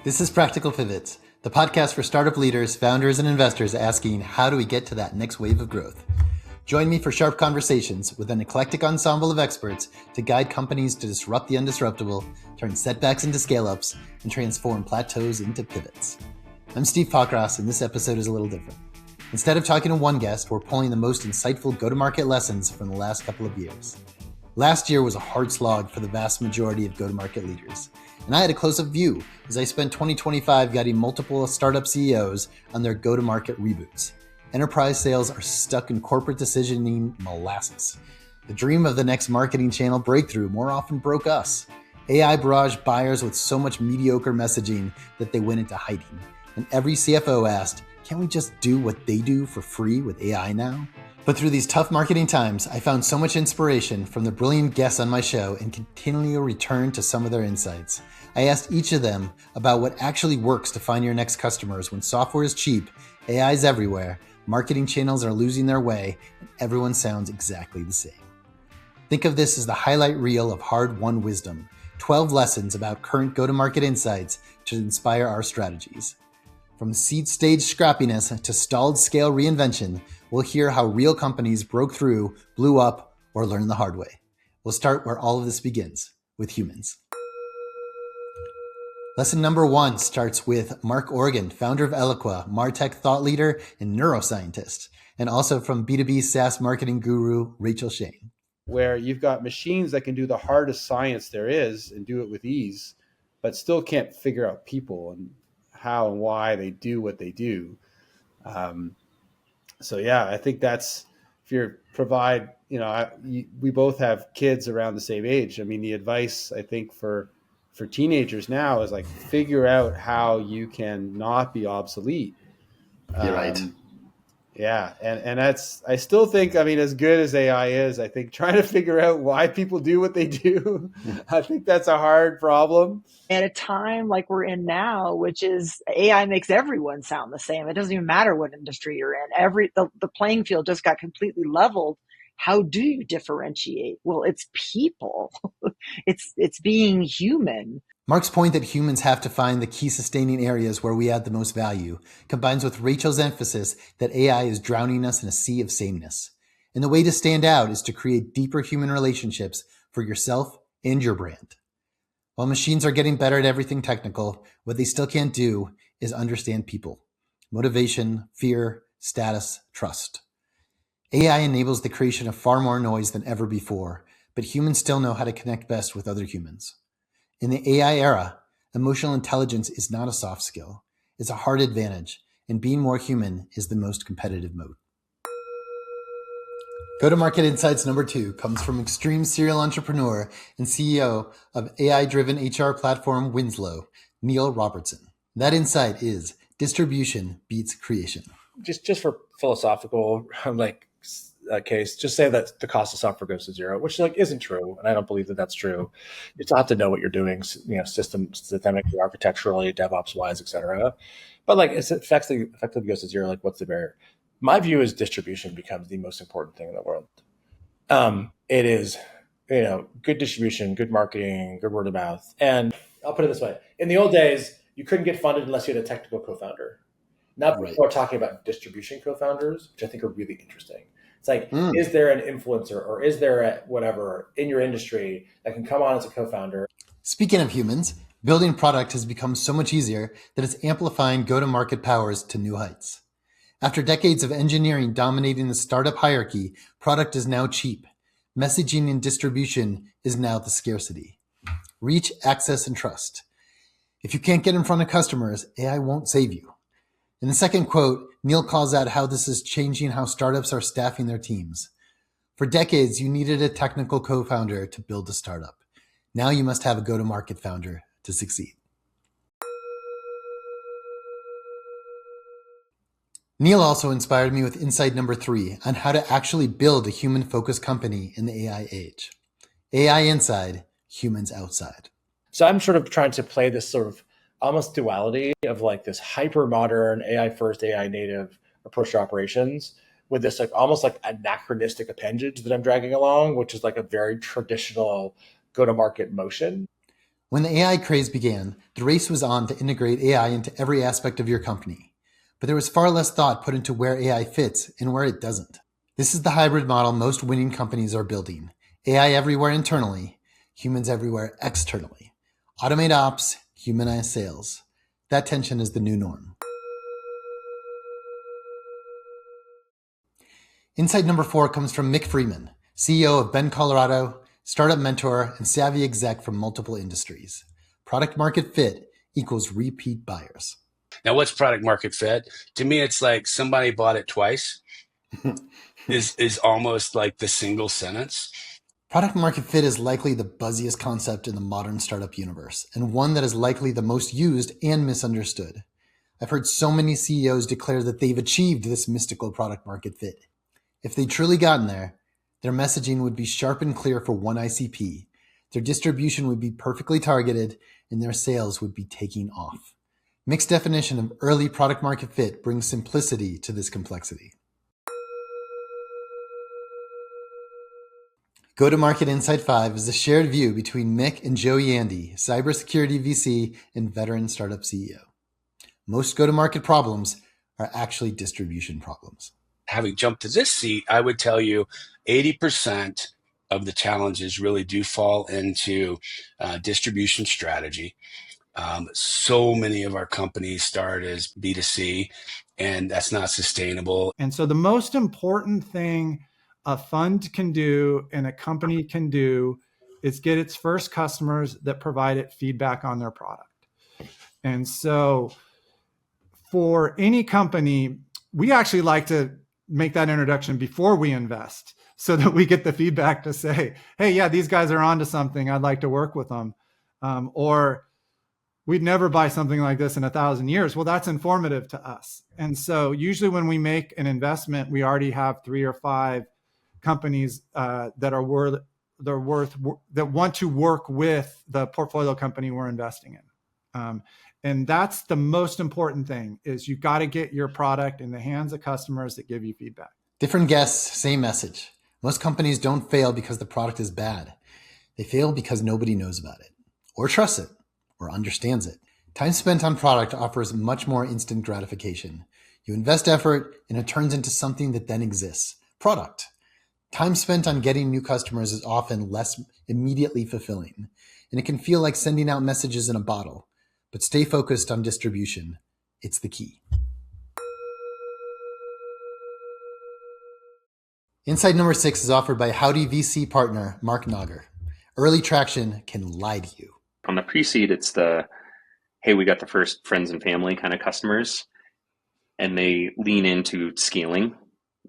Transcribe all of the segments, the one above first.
This is Practical Pivots, the podcast for startup leaders, founders, and investors asking, how do we get to that next wave of growth? Join me for sharp conversations with an eclectic ensemble of experts to guide companies to disrupt the undisruptible, turn setbacks into scale-ups, and transform plateaus into pivots. I'm Steve Pockross, and this episode is a little different. Instead of talking to one guest, we're pulling the most insightful go-to-market lessons from the last couple of years. Last year was a hard slog for the vast majority of go-to-market leaders, and I had a close-up view as I spent 2025 guiding multiple startup CEOs on their go-to-market reboots. Enterprise sales are stuck in corporate decisioning molasses. The dream of the next marketing channel breakthrough more often broke us. AI barraged buyers with so much mediocre messaging that they went into hiding. And every CFO asked, can't we just do what they do for free with AI now? But through these tough marketing times, I found so much inspiration from the brilliant guests on my show and continually return to some of their insights. I asked each of them about what actually works to find your next customers when software is cheap, AI is everywhere, marketing channels are losing their way, and everyone sounds exactly the same. Think of this as the highlight reel of hard-won wisdom, 12 lessons about current go-to-market insights to inspire our strategies. From seed stage scrappiness to stalled scale reinvention, we'll hear how real companies broke through, blew up, or learned the hard way. We'll start where all of this begins, with humans. Lesson number 1 starts with Mark Organ, founder of Eloqua, MarTech thought leader and neuroscientist, and also from B2B SaaS marketing guru, Rachel Shane. Where you've got machines that can do the hardest science there is and do it with ease, but still can't figure out people and how and why they do what they do. I think that's, if you provide, we both have kids around the same age. I mean, the advice I think for teenagers now is like, figure out how you can not be obsolete. You're right. Yeah. And that's, I still think, I mean, as good as AI is, I think trying to figure out why people do what they do, I think that's a hard problem. At a time like we're in now, which is AI makes everyone sound the same. It doesn't even matter what industry you're in. The playing field just got completely leveled. How do you differentiate? Well, it's people. it's being human. Mark's point that humans have to find the key sustaining areas where we add the most value combines with Rachel's emphasis that AI is drowning us in a sea of sameness. And the way to stand out is to create deeper human relationships for yourself and your brand. While machines are getting better at everything technical, what they still can't do is understand people, motivation, fear, status, trust. AI enables the creation of far more noise than ever before, but humans still know how to connect best with other humans. In the AI era, emotional intelligence is not a soft skill. It's a hard advantage, and being more human is the most competitive mode. Go-to-market insights number 2 comes from extreme serial entrepreneur and CEO of AI-driven HR platform Winslow, Neil Robertson. That insight is distribution beats creation. Just for philosophical case, just say that the cost of software goes to zero, which isn't true, and I don't believe that that's true. You still have to know what you're doing, systemically, architecturally, DevOps wise, etc. But it effectively goes to zero. What's the barrier? My view is distribution becomes the most important thing in the world. It is, good distribution, good marketing, good word of mouth. And I'll put it this way: in the old days, you couldn't get funded unless you had a technical co-founder. Now people are talking about distribution co-founders, which I think are really interesting. It's is there an influencer or is there a whatever in your industry that can come on as a co-founder? Speaking of humans, building product has become so much easier that it's amplifying go-to-market powers to new heights. After decades of engineering dominating the startup hierarchy, product is now cheap. Messaging and distribution is now the scarcity. Reach, access, and trust. If you can't get in front of customers, AI won't save you. In the second quote, Neil calls out how this is changing how startups are staffing their teams. For decades, you needed a technical co-founder to build a startup. Now you must have a go-to-market founder to succeed. Neil also inspired me with insight number 3 on how to actually build a human-focused company in the AI age. AI inside, humans outside. So I'm sort of trying to play this sort of almost duality of this hyper modern AI first, AI native approach to operations with this almost anachronistic appendage that I'm dragging along, which is a very traditional go to market motion. When the AI craze began, the race was on to integrate AI into every aspect of your company. But there was far less thought put into where AI fits and where it doesn't. This is the hybrid model most winning companies are building. AI everywhere internally, humans everywhere externally. Automate ops, humanize sales. That tension is the new norm. Insight number 4 comes from Mick Freeman, CEO of Bend, Colorado, startup mentor, and savvy exec from multiple industries. Product market fit equals repeat buyers. Now, what's product market fit? To me, it's like somebody bought it twice is almost like the single sentence. Product market fit is likely the buzziest concept in the modern startup universe, and one that is likely the most used and misunderstood. I've heard so many CEOs declare that they've achieved this mystical product market fit. If they'd truly gotten there, their messaging would be sharp and clear for one ICP, their distribution would be perfectly targeted, and their sales would be taking off. Mick's definition of early product market fit brings simplicity to this complexity. Go-to-Market Insight 5 is a shared view between Mick and Joe Yandy, cybersecurity VC and veteran startup CEO. Most go-to-market problems are actually distribution problems. Having jumped to this seat, I would tell you 80% of the challenges really do fall into distribution strategy. So many of our companies start as B2C, and that's not sustainable. And so the most important thing a fund can do and a company can do is get its first customers that provide it feedback on their product. And so for any company, we actually like to make that introduction before we invest so that we get the feedback to say, hey, yeah, these guys are onto something. I'd like to work with them. Or we'd never buy something like this in 1,000 years. Well, that's informative to us. And so usually when we make an investment, we already have 3 or 5 companies that want to work with the portfolio company we're investing in. And that's the most important thing is you've got to get your product in the hands of customers that give you feedback. Different guests, same message. Most companies don't fail because the product is bad. They fail because nobody knows about it, or trusts it, or understands it. Time spent on product offers much more instant gratification. You invest effort and it turns into something that then exists. Product. Time spent on getting new customers is often less immediately fulfilling, and it can feel like sending out messages in a bottle. But stay focused on distribution. It's the key. Insight number 6 is offered by Howdy VC partner Mark Nogger. Early traction can lie to you. On the pre-seed, it's the, hey, we got the first friends and family kind of customers, and they lean into scaling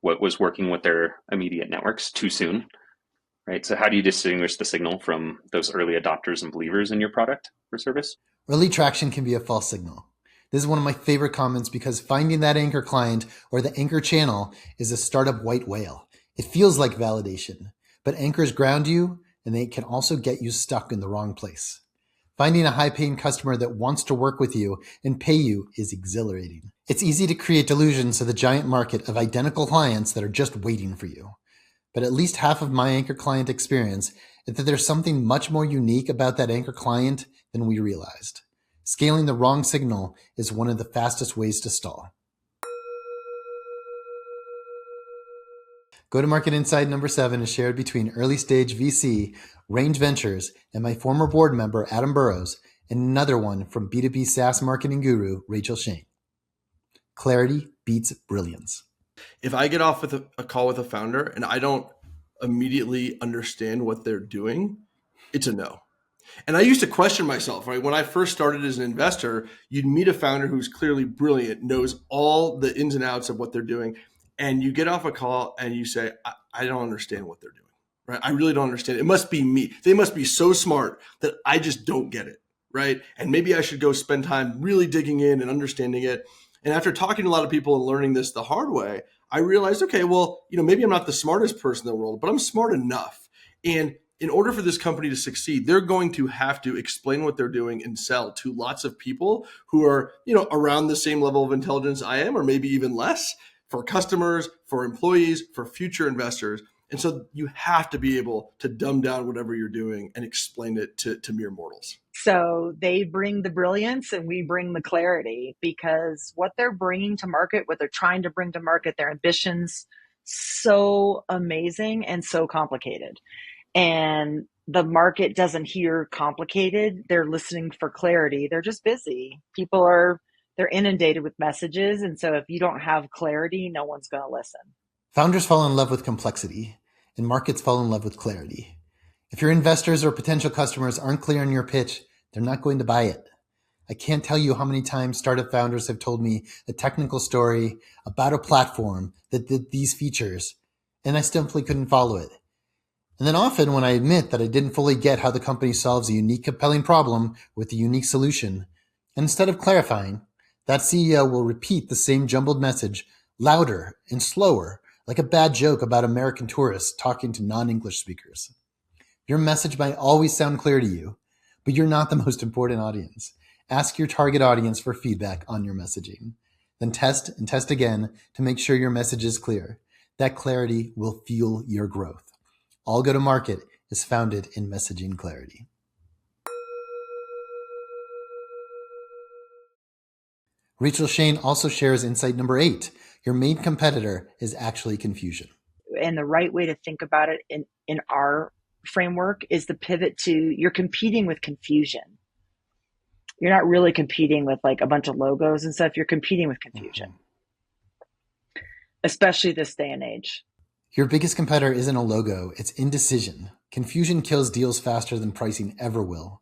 what was working with their immediate networks too soon, right? So how do you distinguish the signal from those early adopters and believers in your product or service? Early traction can be a false signal. This is one of my favorite comments because finding that anchor client or the anchor channel is a startup white whale. It feels like validation, but anchors ground you and they can also get you stuck in the wrong place. Finding a high-paying customer that wants to work with you and pay you is exhilarating. It's easy to create delusions of the giant market of identical clients that are just waiting for you. But at least half of my anchor client experience is that there's something much more unique about that anchor client than we realized. Scaling the wrong signal is one of the fastest ways to stall. Go-to-Market Insight number 7 is shared between early stage VC, Range Ventures, and my former board member, Adam Burrows, and another one from B2B SaaS marketing guru, Rachel Shane. Clarity beats brilliance. If I get off with a call with a founder and I don't immediately understand what they're doing, it's a no. And I used to question myself, right? When I first started as an investor, you'd meet a founder who's clearly brilliant, knows all the ins and outs of what they're doing. And you get off a call and you say, I don't understand what they're doing, right? I really don't understand. It must be me. They must be so smart that I just don't get it, right? And maybe I should go spend time really digging in and understanding it. And after talking to a lot of people and learning this the hard way, I realized, okay, well, maybe I'm not the smartest person in the world, but I'm smart enough. And in order for this company to succeed, they're going to have to explain what they're doing and sell to lots of people who are, around the same level of intelligence I am, or maybe even less, for customers, for employees, for future investors. And so you have to be able to dumb down whatever you're doing and explain it to mere mortals. So they bring the brilliance and we bring the clarity, because what they're bringing to market, what they're trying to bring to market, their ambitions, so amazing and so complicated. And the market doesn't hear complicated. They're listening for clarity. They're just busy. They're inundated with messages. And so if you don't have clarity, no one's going to listen. Founders fall in love with complexity, and markets fall in love with clarity. If your investors or potential customers aren't clear on your pitch, they're not going to buy it. I can't tell you how many times startup founders have told me a technical story about a platform that did these features, and I simply couldn't follow it. And then often when I admit that I didn't fully get how the company solves a unique, compelling problem with a unique solution, and instead of clarifying, that CEO will repeat the same jumbled message louder and slower, like a bad joke about American tourists talking to non-English speakers. Your message might always sound clear to you, but you're not the most important audience. Ask your target audience for feedback on your messaging. Then test and test again to make sure your message is clear. That clarity will fuel your growth. All go-to-market is founded in messaging clarity. Rachel Shane also shares insight number 8. Your main competitor is actually confusion. And the right way to think about it in our framework is the pivot to, you're competing with confusion. You're not really competing with like a bunch of logos and stuff. You're competing with confusion, especially this day and age. Your biggest competitor isn't a logo, it's indecision. Confusion kills deals faster than pricing ever will.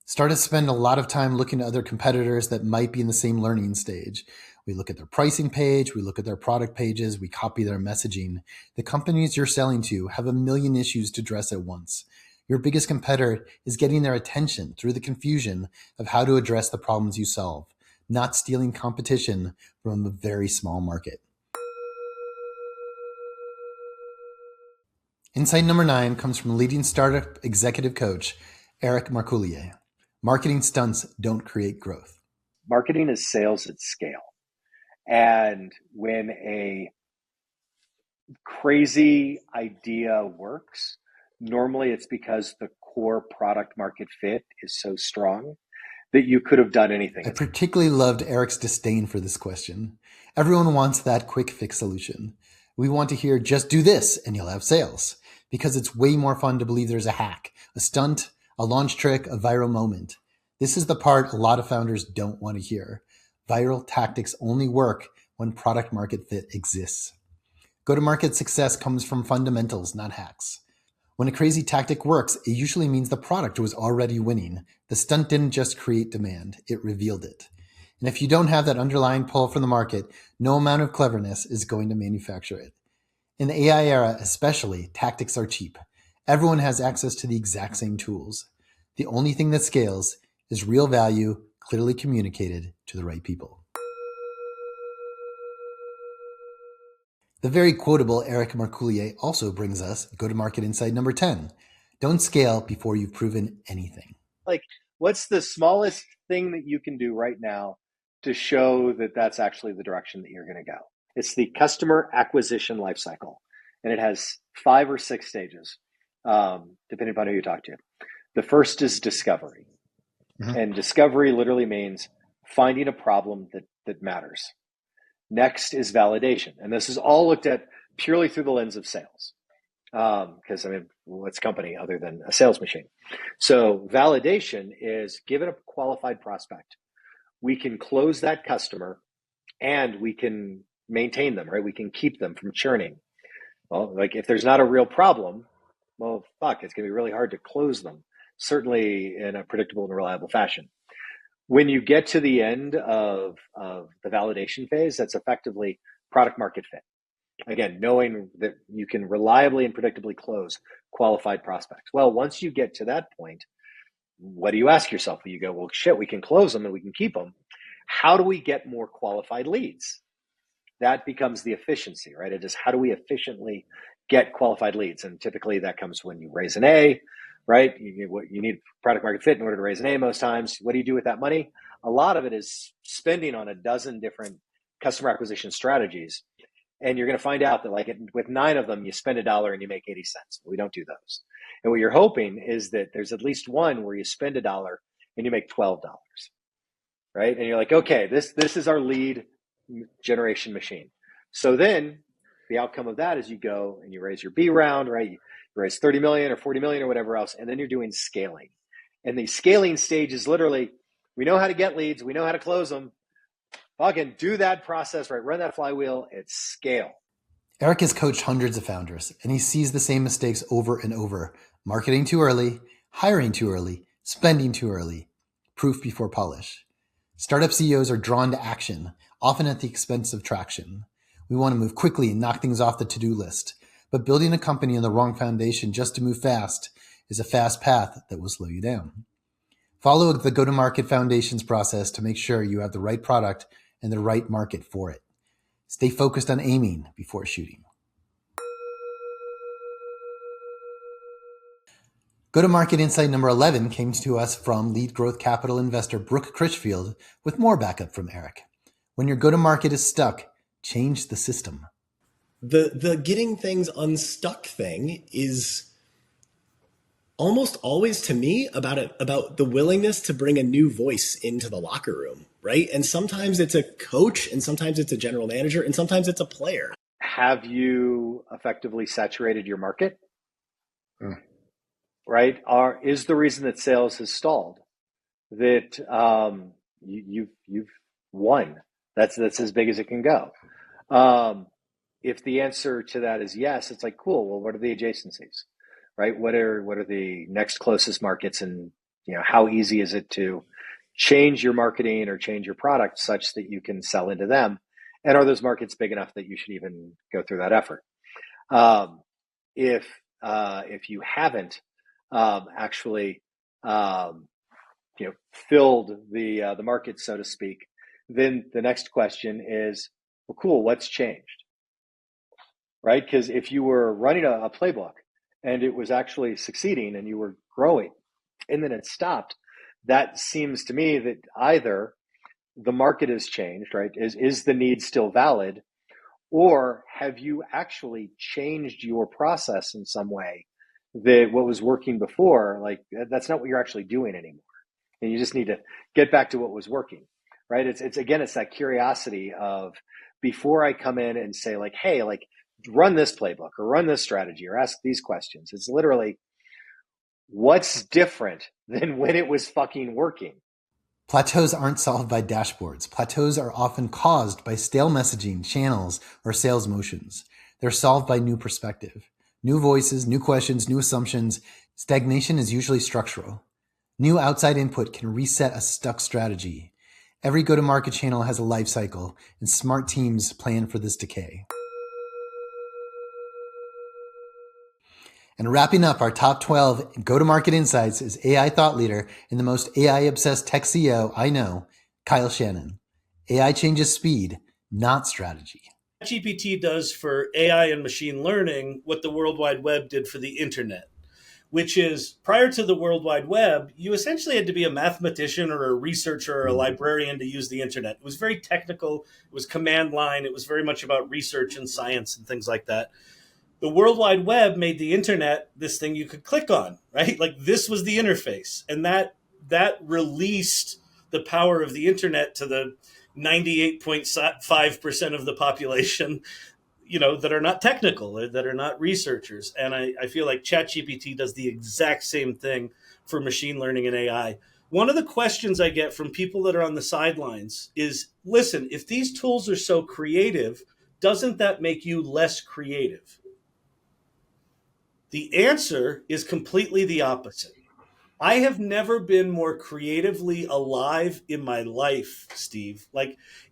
Startups spend a lot of time looking at other competitors that might be in the same learning stage. We look at their pricing page, we look at their product pages, we copy their messaging. The companies you're selling to have a million issues to address at once. Your biggest competitor is getting their attention through the confusion of how to address the problems you solve, not stealing competition from a very small market. Insight number 9 comes from leading startup executive coach, Eric Marcoullier. Marketing stunts don't create growth. Marketing is sales at scale. And when a crazy idea works, normally it's because the core product market fit is so strong that you could have done anything. I particularly loved Eric's disdain for this question. Everyone wants that quick fix solution. We want to hear, just do this and you'll have sales, because it's way more fun to believe there's a hack, a stunt, a launch trick, a viral moment. This is the part a lot of founders don't want to hear. Viral tactics only work when product market fit exists. Go-to-market success comes from fundamentals, not hacks. When a crazy tactic works, it usually means the product was already winning. The stunt didn't just create demand, it revealed it. And if you don't have that underlying pull from the market, no amount of cleverness is going to manufacture it. In the AI era especially, tactics are cheap. Everyone has access to the exact same tools. The only thing that scales is real value clearly communicated to the right people. The very quotable Eric Marcoullier also brings us go-to-market insight number 10. Don't scale before you've proven anything. Like, what's the smallest thing that you can do right now to show that that's actually the direction that you're going to go? It's the customer acquisition lifecycle, and it has 5 or 6 stages, depending upon who you talk to. The first is discovery. And discovery literally means finding a problem that matters. Next is validation. And this is all looked at purely through the lens of sales. Because, what's a company other than a sales machine? So validation is, given a qualified prospect, we can close that customer and we can maintain them, right? We can keep them from churning. Well, like if there's not a real problem, well, it's going to be really hard to close them, certainly in a predictable and reliable fashion. When you get to the end of the validation phase, that's effectively product market fit. Again, knowing that you can reliably and predictably close qualified prospects. Well, once you get to that point, what do you ask yourself? You go, well, shit, we can close them and we can keep them. How do we get more qualified leads? That becomes the efficiency, right? It is, how do we efficiently get qualified leads? And typically that comes when you raise an A, right? You need product market fit in order to raise an A most times. What do you do with that money? A lot of it is spending on a dozen different customer acquisition strategies. And you're going to find out that like with 9 of them, you spend $1 and you make 80 cents. We don't do those. And what you're hoping is that there's at least one where you spend $1 and you make $12, right? And you're like, okay, this is our lead generation machine. So then the outcome of that is you go and you raise your B round, right? You raise 30 million or 40 million or whatever else. And then you're doing scaling. And the scaling stage is literally, we know how to get leads. We know how to close them. Fucking do that process, right? Run that flywheel at scale. Eric has coached hundreds of founders, and he sees the same mistakes over and over. Marketing too early, hiring too early, spending too early, proof before polish. Startup CEOs are drawn to action, often at the expense of traction. We want to move quickly and knock things off the to-do list, but building a company on the wrong foundation just to move fast is a fast path that will slow you down. Follow the go-to-market foundations process to make sure you have the right product and the right market for it. Stay focused on aiming before shooting. Go-to-market insight number 11 came to us from lead growth capital investor Brooke Critchfield with more backup from Eric. When your go-to-market is stuck, change the system. The getting things unstuck thing is almost always, to me, about the willingness to bring a new voice into the locker room, right? And sometimes it's a coach, and sometimes it's a general manager, and sometimes it's a player. Have you effectively saturated your market? Right? Is the reason that sales has stalled that you've won? That's as big as it can go. If the answer to that is yes, it's like, cool. Well, what are the adjacencies? Right? What are the next closest markets, and how easy is it to change your marketing or change your product such that you can sell into them? And are those markets big enough that you should even go through that effort? If you haven't actually filled the market, so to speak, then the next question is, well, cool, what's changed? Right? Because if you were running a playbook and it was actually succeeding and you were growing and then it stopped, that seems to me that either the market has changed, right? Is the need still valid? Or have you actually changed your process in some way that what was working before, like that's not what you're actually doing anymore. And you just need to get back to what was working, right? It's that curiosity of, before I come in and say like, hey, like run this playbook or run this strategy or ask these questions. It's literally, what's different than when it was fucking working? Plateaus aren't solved by dashboards. Plateaus are often caused by stale messaging, channels, or sales motions. They're solved by new perspective. New voices, new questions, new assumptions. Stagnation is usually structural. New outside input can reset a stuck strategy. Every go-to-market channel has a life cycle, and smart teams plan for this decay. And wrapping up our top 12 go-to-market insights is AI thought leader and the most AI-obsessed tech CEO I know, Kyle Shannon. AI changes speed, not strategy. GPT does for AI and machine learning what the World Wide Web did for the internet, which is, prior to the World Wide Web, you essentially had to be a mathematician or a researcher or a librarian to use the internet. It was very technical. It was command line. It was very much about research and science and things like that. The World Wide Web made the internet this thing you could click on, right? Like this was the interface. And that released the power of the internet to the 98.5% of the population, that are not technical, that are not researchers. And I feel like ChatGPT does the exact same thing for machine learning and AI. One of the questions I get from people that are on the sidelines is, listen, if these tools are so creative, doesn't that make you less creative? The answer is completely the opposite. I have never been more creatively alive in my life, Steve.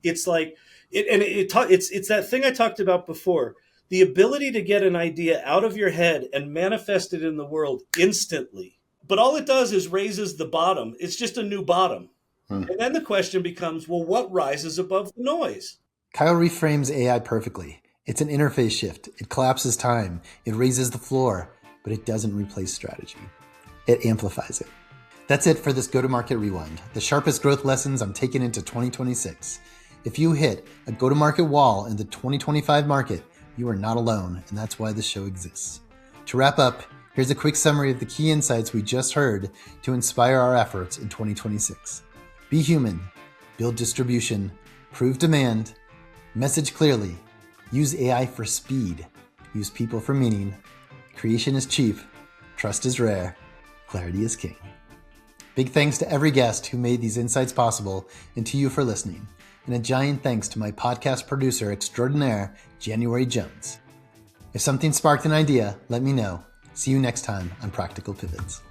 It's that thing I talked about before. The ability to get an idea out of your head and manifest it in the world instantly. But all it does is raises the bottom. It's just a new bottom. And then the question becomes, well, what rises above the noise? Kyle reframes AI perfectly. It's an interface shift. It collapses time. It raises the floor, but it doesn't replace strategy. It amplifies it. That's it for this go-to-market rewind, the sharpest growth lessons I'm taking into 2026. If you hit a go-to-market wall in the 2025 market, you are not alone, and that's why this show exists. To wrap up, here's a quick summary of the key insights we just heard to inspire our efforts in 2026. Be human, build distribution, prove demand, message clearly, use AI for speed, use people for meaning, creation is cheap, trust is rare, clarity is king. Big thanks to every guest who made these insights possible and to you for listening. And a giant thanks to my podcast producer extraordinaire, January Jones. If something sparked an idea, let me know. See you next time on Practical Pivots.